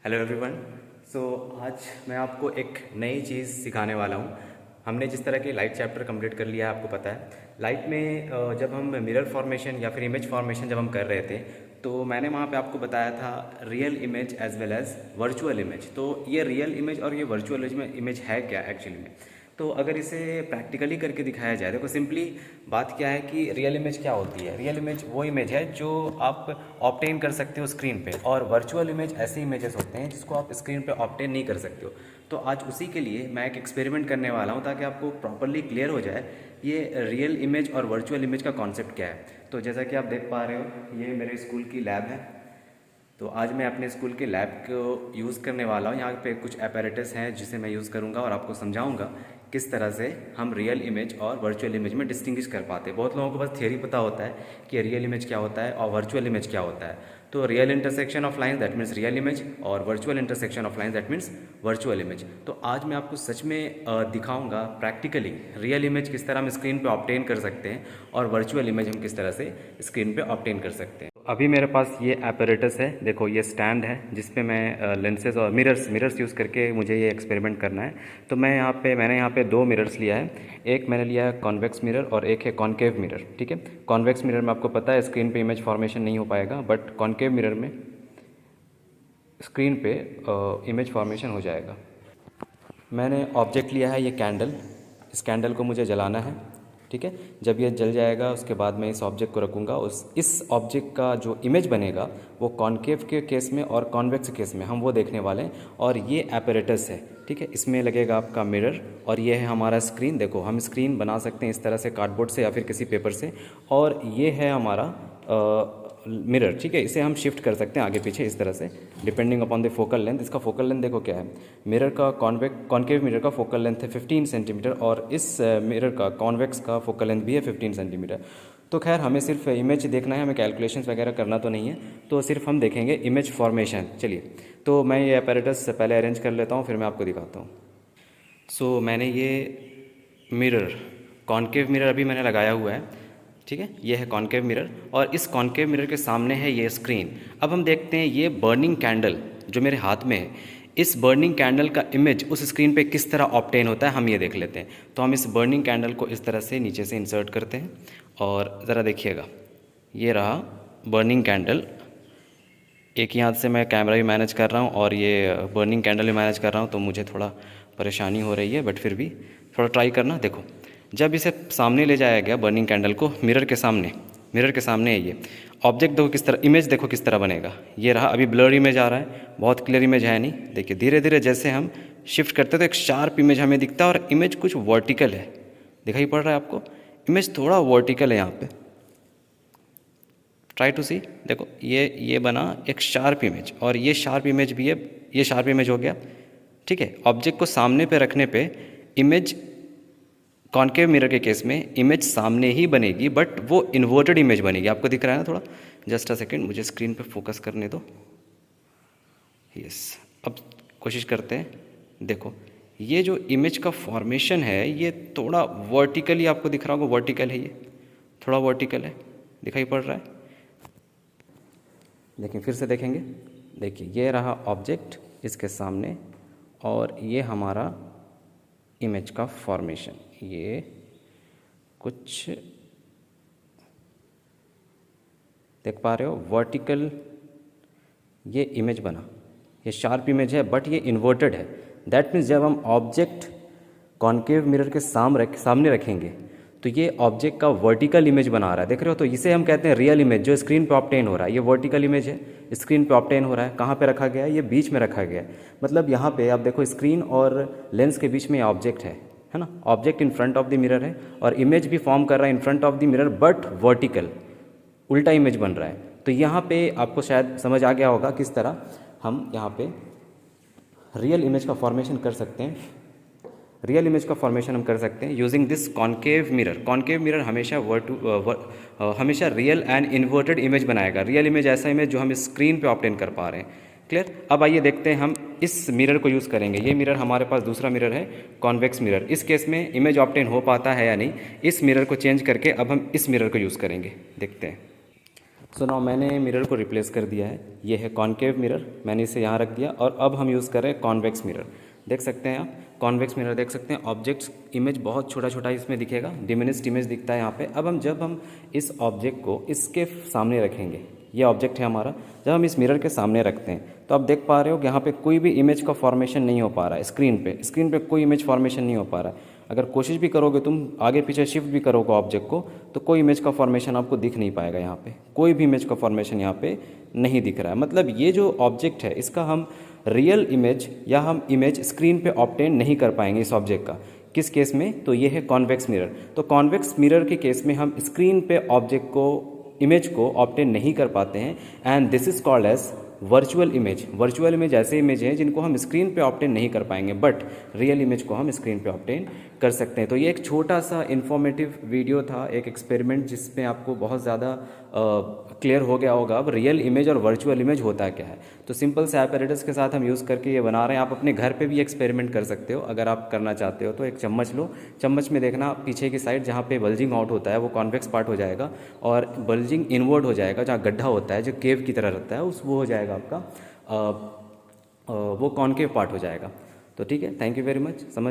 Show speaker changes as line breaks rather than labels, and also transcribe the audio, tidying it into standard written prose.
Hello everyone. सो आज मैं आपको एक नई चीज़ सिखाने वाला हूँ। हमने जिस तरह की लाइट चैप्टर कंप्लीट कर लिया है, आपको पता है लाइट में जब हम मिरर फॉर्मेशन या फिर इमेज फॉर्मेशन जब हम कर रहे थे तो मैंने वहाँ पे आपको बताया था real image as well as virtual image. तो ये रियल इमेज और ये वर्चुअल इमेज है क्या एक्चुअली में। तो अगर इसे प्रैक्टिकली करके दिखाया जाए, देखो सिंपली बात क्या है कि रियल इमेज क्या होती है। रियल इमेज वो इमेज है जो आप ऑब्टेन कर सकते हो स्क्रीन पे, और वर्चुअल इमेज ऐसे इमेजेस होते हैं जिसको आप स्क्रीन पे ऑब्टेन नहीं कर सकते हो। तो आज उसी के लिए मैं एक एक्सपेरिमेंट करने वाला हूँ ताकि आपको प्रॉपरली क्लियर हो जाए ये रियल इमेज और वर्चुअल इमेज का कॉन्सेप्ट क्या है। तो जैसा कि आप देख पा रहे हो, ये मेरे स्कूल की लैब है। तो आज मैं अपने स्कूल के लैब को यूज़ करने वाला हूँ। यहाँ पे कुछ अपैरेटस हैं जिसे मैं यूज़ करूँगा और आपको समझाऊँगा किस तरह से हम रियल इमेज और वर्चुअल इमेज में डिस्टिंग्विश कर पाते हैं। बहुत लोगों को बस थियरी पता होता है कि रियल इमेज क्या होता है और वर्चुअल इमेज क्या होता है। तो real intersection of lines that means real image, और virtual intersection of lines that means virtual image. तो आज मैं आपको सच में दिखाऊंगा प्रैक्टिकली रियल इमेज किस तरह हम स्क्रीन पे ऑब्टेन कर सकते हैं और वर्चुअल इमेज हम किस तरह से स्क्रीन पे ऑब्टेन कर सकते हैं। अभी मेरे पास ये apparatus है, देखो ये स्टैंड है जिस पे मैं लेंसेज और मिरर्स यूज़ करके मुझे ये एक्सपेरिमेंट करना है। तो मैंने यहाँ पे दो मिरर्स लिया है। एक मैंने लिया है कॉन्वेक्स मिरर और एक है कॉन्केव मिरर। ठीक है, कॉन्वेक्स मिरर में आपको पता है स्क्रीन पे इमेज फॉर्मेशन नहीं हो पाएगा, बट कॉन्केव मिरर में स्क्रीन पे इमेज फॉर्मेशन हो जाएगा। मैंने ऑब्जेक्ट लिया है ये कैंडल। इस कैंडल को मुझे जलाना है। ठीक है, जब ये जल जाएगा उसके बाद मैं इस ऑब्जेक्ट को रखूँगा। इस ऑब्जेक्ट का जो इमेज बनेगा वो कॉन्केव के केस में और कॉन्वेक्स केस में हम वो देखने वाले हैं। और ये apparatus है, ठीक है, इसमें लगेगा आपका मिरर और ये है हमारा स्क्रीन। देखो हम स्क्रीन बना सकते हैं इस तरह से कार्डबोर्ड से या फिर किसी पेपर से। और ये है हमारा मिरर। ठीक है, इसे हम शिफ्ट कर सकते हैं आगे पीछे इस तरह से depending upon the focal length. इसका फोकल लेंथ देखो क्या है। मिरर का कॉन्केव मिरर का फोकल लेंथ है 15 सेंटीमीटर और इस मिरर का कॉन्वेक्स का फोकल लेंथ भी है 15 सेंटीमीटर। तो खैर हमें सिर्फ इमेज देखना है, हमें कैलकुलेशंस वगैरह करना तो नहीं है। तो सिर्फ हम देखेंगे इमेज फॉर्मेशन। चलिए, तो मैं ये apparatus पहले अरेंज कर लेता हूँ, फिर मैं आपको दिखाता हूँ। सो मैंने ये मिरर कॉन्केव मिरर अभी मैंने लगाया हुआ है। ठीक है, ये है कॉन्केव मिरर और इस कॉन्केव मिरर के सामने है ये स्क्रीन। अब हम देखते हैं ये बर्निंग कैंडल जो मेरे हाथ में है, इस बर्निंग कैंडल का इमेज उस स्क्रीन पे किस तरह ऑब्टेन होता है हम ये देख लेते हैं। तो हम इस बर्निंग कैंडल को इस तरह से नीचे से इंसर्ट करते हैं और ज़रा देखिएगा, ये रहा बर्निंग कैंडल। एक ही हाथ से मैं कैमरा भी मैनेज कर रहा हूँ और ये बर्निंग कैंडल भी मैनेज कर रहा हूँ, तो मुझे थोड़ा परेशानी हो रही है, बट फिर भी थोड़ा ट्राई करना। देखो जब इसे सामने ले जाया गया बर्निंग कैंडल को मिरर के सामने है ये ऑब्जेक्ट, देखो किस तरह इमेज देखो किस तरह बनेगा। ये रहा, अभी ब्लर इमेज आ रहा है, बहुत क्लियर इमेज है नहीं। देखिए धीरे धीरे जैसे हम शिफ्ट करते तो एक शार्प इमेज हमें दिखता है और इमेज कुछ वर्टिकल है, दिखाई पड़ रहा है आपको, इमेज थोड़ा वर्टिकल है यहाँ पे। ट्राई टू सी, देखो ये बना एक शार्प इमेज और ये शार्प इमेज भी है, ये शार्प इमेज हो गया। ठीक है, ऑब्जेक्ट को सामने पे रखने पे इमेज कॉन्केव मिरर के केस में इमेज सामने ही बनेगी, बट वो इन्वर्टेड इमेज बनेगी। आपको दिख रहा है ना थोड़ा, जस्ट अ सेकेंड मुझे स्क्रीन पे फोकस करने दो। यस, अब कोशिश करते हैं। देखो ये जो इमेज का फॉर्मेशन है ये थोड़ा वर्टिकली आपको दिख रहा होगा, वर्टिकल है, ये थोड़ा वर्टिकल है, दिखाई पड़ रहा है। लेकिन फिर से देखेंगे, देखिए ये रहा ऑब्जेक्ट इसके सामने और ये हमारा इमेज का फॉर्मेशन। ये कुछ देख पा रहे हो, वर्टिकल ये इमेज बना, ये शार्प इमेज है बट ये इन्वर्टेड है। दैट मीन्स जब हम ऑब्जेक्ट कॉन्केव मिरर के सामने रखेंगे तो ये ऑब्जेक्ट का वर्टिकल इमेज बना रहा है, देख रहे हो। तो इसे हम कहते हैं रियल इमेज जो स्क्रीन पे ऑब्टेन हो रहा है। ये वर्टिकल इमेज है, स्क्रीन पे ऑब्टेन हो रहा है। कहाँ पे रखा गया है? ये बीच में रखा गया है। मतलब यहाँ पे आप देखो स्क्रीन और लेंस के बीच में ऑब्जेक्ट है ना। Object in front of the mirror है और इमेज भी फॉर्म कर रहा है in front of the mirror, but vertical, उल्टा इमेज बन रहा है। तो यहाँ पे आपको शायद समझ आ गया होगा किस तरह हम यहाँ पे रियल इमेज का फॉर्मेशन कर सकते हैं। रियल इमेज का फॉर्मेशन हम कर सकते हैं using this concave mirror. Concave mirror हमेशा रियल एंड इन्वर्टेड इमेज बनाएगा। रियल इमेज ऐसा इमेज जो हम स्क्रीन पे ऑब्टेन कर पा रहे हैं। क्लियर? अब आइए देखते हैं हम इस मिरर को यूज़ करेंगे। ये मिरर हमारे पास दूसरा मिरर है कॉन्वेक्स मिरर। इस केस में इमेज ऑब्टेन हो पाता है या नहीं, इस मिरर को चेंज करके अब हम इस मिरर को यूज़ करेंगे, देखते हैं। सो नाउ मैंने मिरर को रिप्लेस कर दिया है। ये है कॉनकेव मिरर, मैंने इसे यहाँ रख दिया और अब हम यूज़ कर रहे हैं कॉन्वेक्स मिरर। देख सकते हैं आप कॉन्वेक्स मिरर, देख सकते हैं ऑब्जेक्ट्स इमेज बहुत छोटा छोटा इसमें दिखेगा, डिमिनिश्ड इमेज दिखता है यहाँ पे। अब जब हम इस ऑब्जेक्ट को इसके सामने रखेंगे, ये ऑब्जेक्ट है हमारा, जब हम इस मिरर के सामने रखते हैं तो आप देख पा रहे हो कि यहाँ पे कोई भी इमेज का फॉर्मेशन नहीं हो पा रहा है। स्क्रीन पे कोई इमेज फॉर्मेशन नहीं हो पा रहा है। अगर कोशिश भी करोगे तुम, आगे पीछे शिफ्ट भी करोगे ऑब्जेक्ट को, तो कोई इमेज का फॉर्मेशन आपको दिख नहीं पाएगा। यहाँ पे कोई भी इमेज का फॉर्मेशन यहाँ पे नहीं दिख रहा है। मतलब ये जो ऑब्जेक्ट है इसका हम रियल इमेज या हम इमेज स्क्रीन पे ऑब्टेन नहीं कर पाएंगे इस ऑब्जेक्ट का। किस केस में? तो ये है कॉन्वेक्स मिरर। तो कॉन्वेक्स मिरर के केस में हम स्क्रीन पे ऑब्जेक्ट को, इमेज को ऑब्टेन नहीं कर पाते हैं, and this is called as virtual image. Virtual image ऐसे इमेज हैं जिनको हम स्क्रीन पे ऑब्टेन नहीं कर पाएंगे, बट रियल इमेज को हम स्क्रीन पे ऑब्टेन कर सकते हैं। तो ये एक छोटा सा इन्फॉर्मेटिव वीडियो था, एक एक्सपेरिमेंट जिसमें आपको बहुत ज़्यादा क्लियर हो गया होगा अब रियल इमेज और वर्चुअल इमेज होता क्या है। तो सिंपल से एपरेटस के साथ हम यूज़ करके ये बना रहे हैं। आप अपने घर पे भी एक्सपेरिमेंट कर सकते हो अगर आप करना चाहते हो तो। एक चम्मच लो, चम्मच में देखना पीछे की साइड जहाँ पे बल्जिंग आउट होता है वो कॉन्वेक्स पार्ट हो जाएगा, और बल्जिंग इनवर्ड हो जाएगा, जहाँ गड्ढा होता है जो केव की तरह रहता है उस वो हो जाएगा आपका वो कॉनकेव पार्ट हो जाएगा। तो ठीक है, थैंक यू वेरी मच। समझ